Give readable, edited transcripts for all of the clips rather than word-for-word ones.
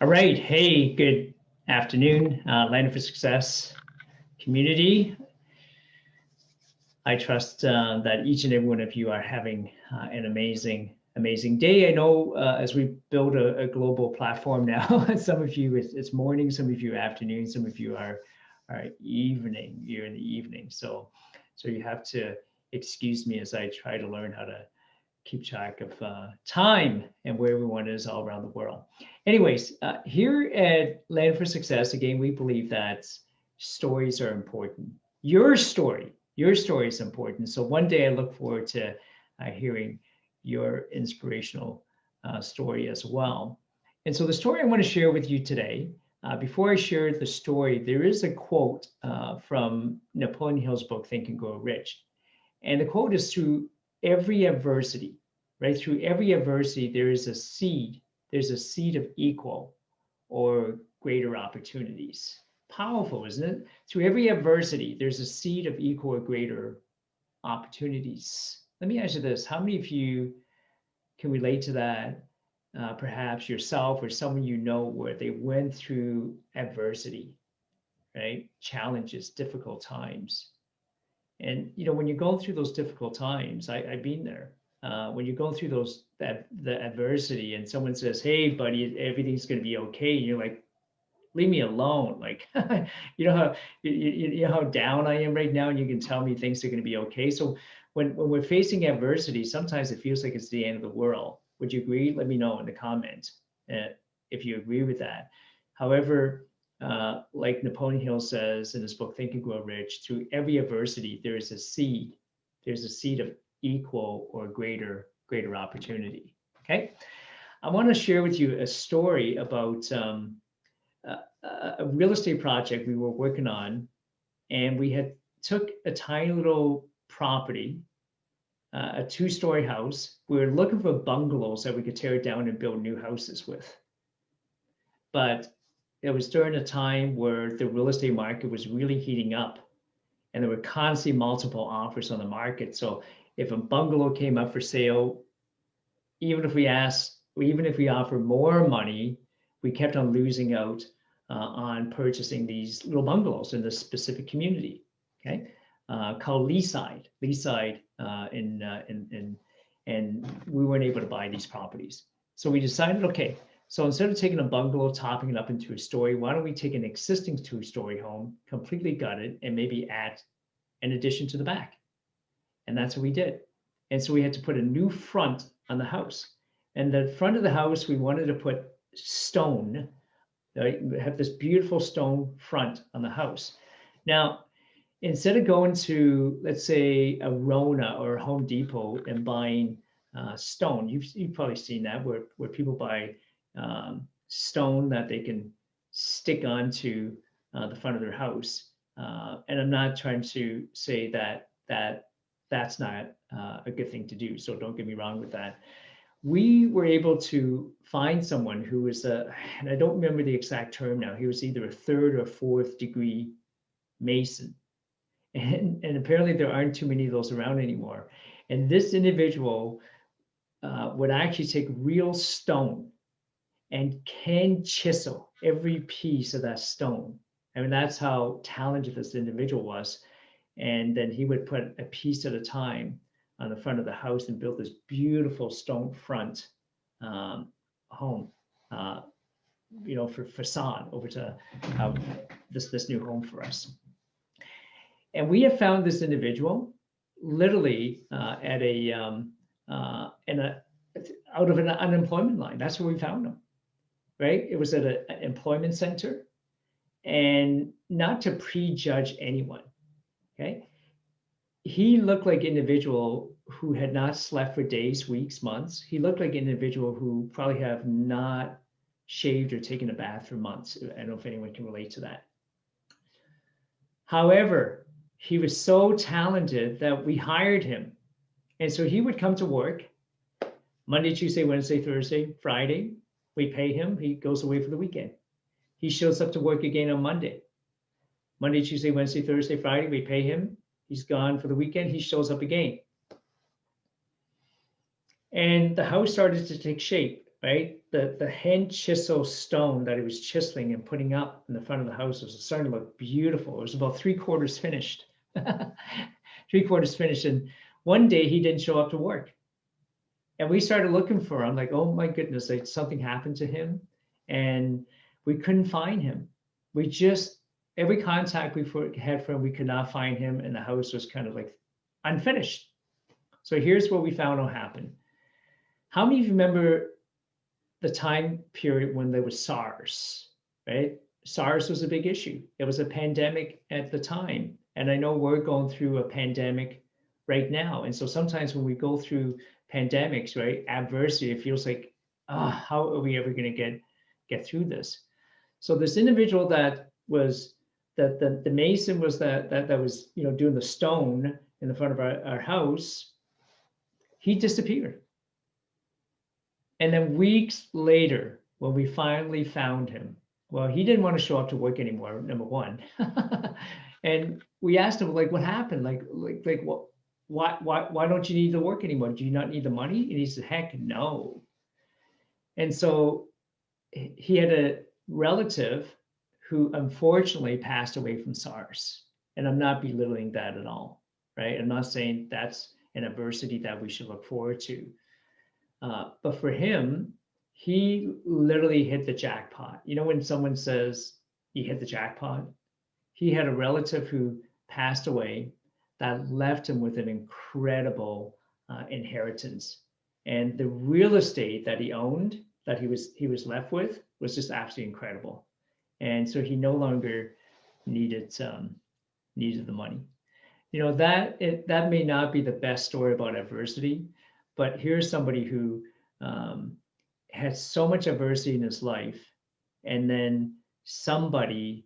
All right. Hey, good afternoon, Land for Success community. I trust that each and every one of you are having an amazing day. I know as we build a global platform now, some of you it's morning, some of you afternoon, some of you are evening. You're in the evening, so you have to excuse me as I try to learn how to keep track of time and where everyone is all around the world. Anyways, here at Land for Success, again, we believe that stories are important. Your story is important. So one day I look forward to hearing your inspirational story as well. And so the story I want to share with you today, before I share the story, there is a quote from Napoleon Hill's book, Think and Grow Rich. And the quote is through every adversity, right? Through every adversity, there is a seed. There's a seed of equal or greater opportunities. Powerful, isn't it? Through every adversity, there's a seed of equal or greater opportunities. Let me ask you this. How many of you can relate to that? Perhaps yourself or someone you know where they went through adversity, right? Challenges, difficult times. And when you're going through those difficult times, I've been there. When you go through the adversity, and someone says, "Hey, buddy, everything's going to be okay," and you're like, "Leave me alone." Like, you know how down I am right now, and you can tell me things are going to be okay. So when we're facing adversity, sometimes it feels like it's the end of the world. Would you agree? Let me know in the comments if you agree with that. However, like Napoleon Hill says in his book, Think and Grow Rich, through every adversity, there is a seed. There's a seed of equal or greater opportunity. Okay. I want to share with you a story about a real estate project we were working on, and we had took a tiny little property, a two-story house. We were looking for bungalows that we could tear down and build new houses with. But it was during a time where the real estate market was really heating up, and there were constantly multiple offers on the market. So if a bungalow came up for sale, even if we offered more money, we kept on losing out on purchasing these little bungalows in this specific community, okay, called Leaside, and we weren't able to buy these properties. So we decided, okay, so instead of taking a bungalow, topping it up into a story, why don't we take an existing two-story home, completely gut it, and maybe add an addition to the back? And that's what we did. And so we had to put a new front on the house. And the front of the house, we wanted to put stone, right? We have this beautiful stone front on the house. Now, instead of going to, let's say, a Rona or a Home Depot and buying stone, you've probably seen that where people buy stone that they can stick onto the front of their house. And I'm not trying to say that's not a good thing to do. So don't get me wrong with that. We were able to find someone who was and I don't remember the exact term now. He was either a third or fourth degree Mason. And apparently there aren't too many of those around anymore. And this individual would actually take real stone and can chisel every piece of that stone. I mean, that's how talented this individual was. And then he would put a piece at a time on the front of the house and build this beautiful stone front home, for facade over to this new home for us. And we have found this individual literally at out of an unemployment line. That's where we found him, right? It was at an employment center, and not to prejudge anyone, okay? He looked like an individual who had not slept for days, weeks, months. He looked like an individual who probably have not shaved or taken a bath for months. I don't know if anyone can relate to that. However, he was so talented that we hired him. And so he would come to work Monday, Tuesday, Wednesday, Thursday, Friday. We pay him. He goes away for the weekend. He shows up to work again on Monday. Monday, Tuesday, Wednesday, Thursday, Friday, we pay him. He's gone for the weekend. He shows up again. And the house started to take shape. right? The hand chisel stone that he was chiseling and putting up in the front of the house was starting to look beautiful. It was about 3/4 finished. 3/4 finished. And one day he didn't show up to work. And we started looking for him, like, oh my goodness, like something happened to him. And we couldn't find him. We just, every contact we had for him, we could not find him. And the house was kind of like unfinished. So here's what we found out happened. How many of you remember the time period when there was SARS, right? SARS was a big issue. It was a pandemic at the time. And I know we're going through a pandemic right now. And so sometimes when we go through pandemics, right, adversity, it feels like, how are we ever going to get through this? So this individual that was, that the mason was that was, you know, doing the stone in the front of our house, he disappeared. And then weeks later, when we finally found him, well, he didn't want to show up to work anymore, number one. And we asked him, like, what happened? Like what? Why don't you need to work anymore? Do you not need the money? And he said, heck no. And so he had a relative who unfortunately passed away from SARS. And I'm not belittling that at all, right? I'm not saying that's an adversity that we should look forward to. But for him, he literally hit the jackpot. You know, when someone says he hit the jackpot, he had a relative who passed away that left him with an incredible inheritance. And the real estate that he owned, that he was left with, was just absolutely incredible. And so he no longer needed the money. You know, that may not be the best story about adversity, but here's somebody who had so much adversity in his life, and then somebody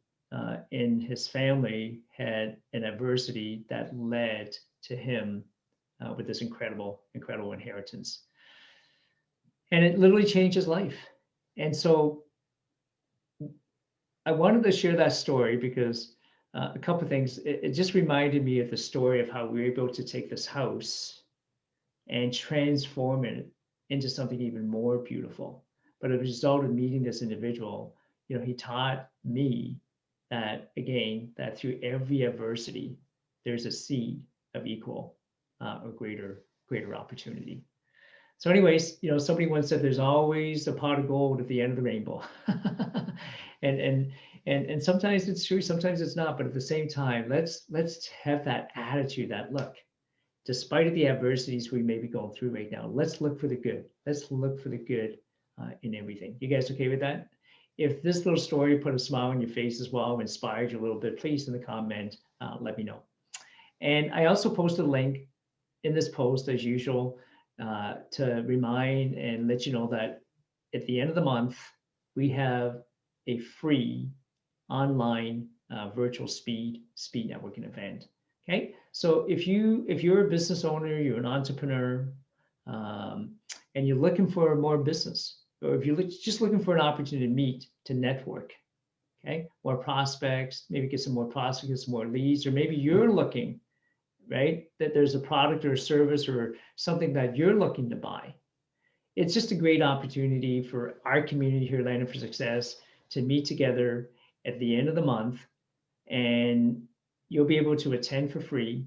in his family had an adversity that led to him with this incredible inheritance. And it literally changed his life. And so I wanted to share that story because a couple of things, it just reminded me of the story of how we were able to take this house and transform it into something even more beautiful. But as a result of meeting this individual, you know, he taught me that, again, that through every adversity, there's a seed of equal or greater opportunity. So anyways, you know, somebody once said there's always a pot of gold at the end of the rainbow. and sometimes it's true, sometimes it's not, but at the same time, let's have that attitude that, look, despite the adversities we may be going through right now, let's look for the good. Let's look for the good in everything. You guys okay with that? If this little story put a smile on your face as well, inspired you a little bit, please in the comment, let me know. And I also posted a link in this post as usual to remind and let you know that at the end of the month, we have a free online virtual speed networking event. Okay, so if you're a business owner, you're an entrepreneur, and you're looking for more business, or if you're just looking for an opportunity to meet, to network, okay, more prospects, maybe get some more prospects, get some more leads, or maybe you're looking, right, that there's a product or a service or something that you're looking to buy. It's just a great opportunity for our community here at Landing for Success to meet together at the end of the month, and you'll be able to attend for free.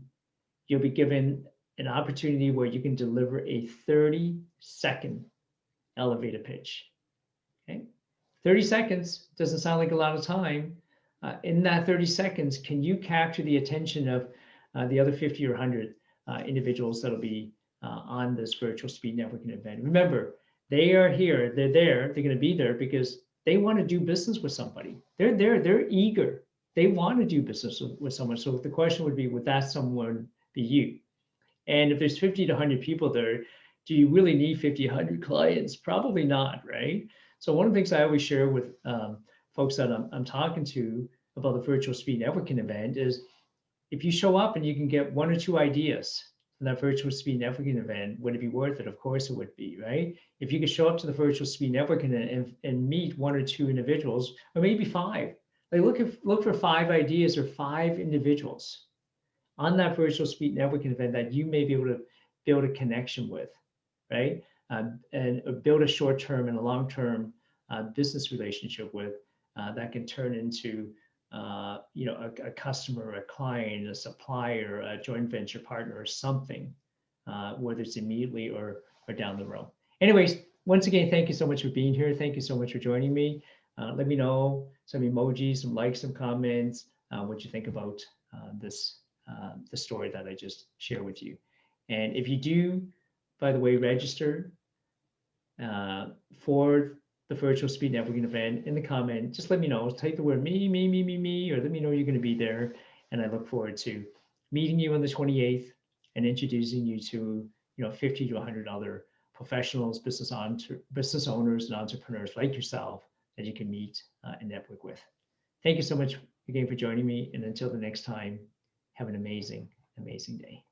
You'll be given an opportunity where you can deliver a 30-second elevator pitch. Okay, 30 seconds doesn't sound like a lot of time. In that 30 seconds, can you capture the attention of the other 50 or 100 individuals that'll be on this virtual speed networking event? Remember, they are here, they're there, they're going to be there because they want to do business with somebody. They're there, they're eager. They want to do business with someone. So the question would be, would that someone be you? And if there's 50 to 100 people there, do you really need 50, 100 clients? Probably not, right? So one of the things I always share with folks that I'm talking to about the virtual speed networking event is, if you show up and you can get 1 or 2 ideas from that virtual speed networking event, would it be worth it? Of course it would be, right? If you could show up to the virtual speed networking and meet 1 or 2 individuals, or maybe 5, like look for 5 ideas or 5 individuals on that virtual speed networking event that you may be able to build a connection with, right? and build a short-term and a long-term business relationship with that can turn into a customer, a client, a supplier, a joint venture partner, or something, whether it's immediately or down the road. Anyways, once again, thank you so much for being here. Thank you so much for joining me. Let me know some emojis, some likes, some comments, what you think about the story that I just shared with you. And if you do, by the way, register for the virtual speed networking event in the comment, just let me know. Type the word me, or let me know you're going to be there. And I look forward to meeting you on the 28th and introducing you to 50 to 100 other professionals, business owners, and entrepreneurs like yourself that you can meet and network with. Thank you so much again for joining me. And until the next time, have an amazing, amazing day.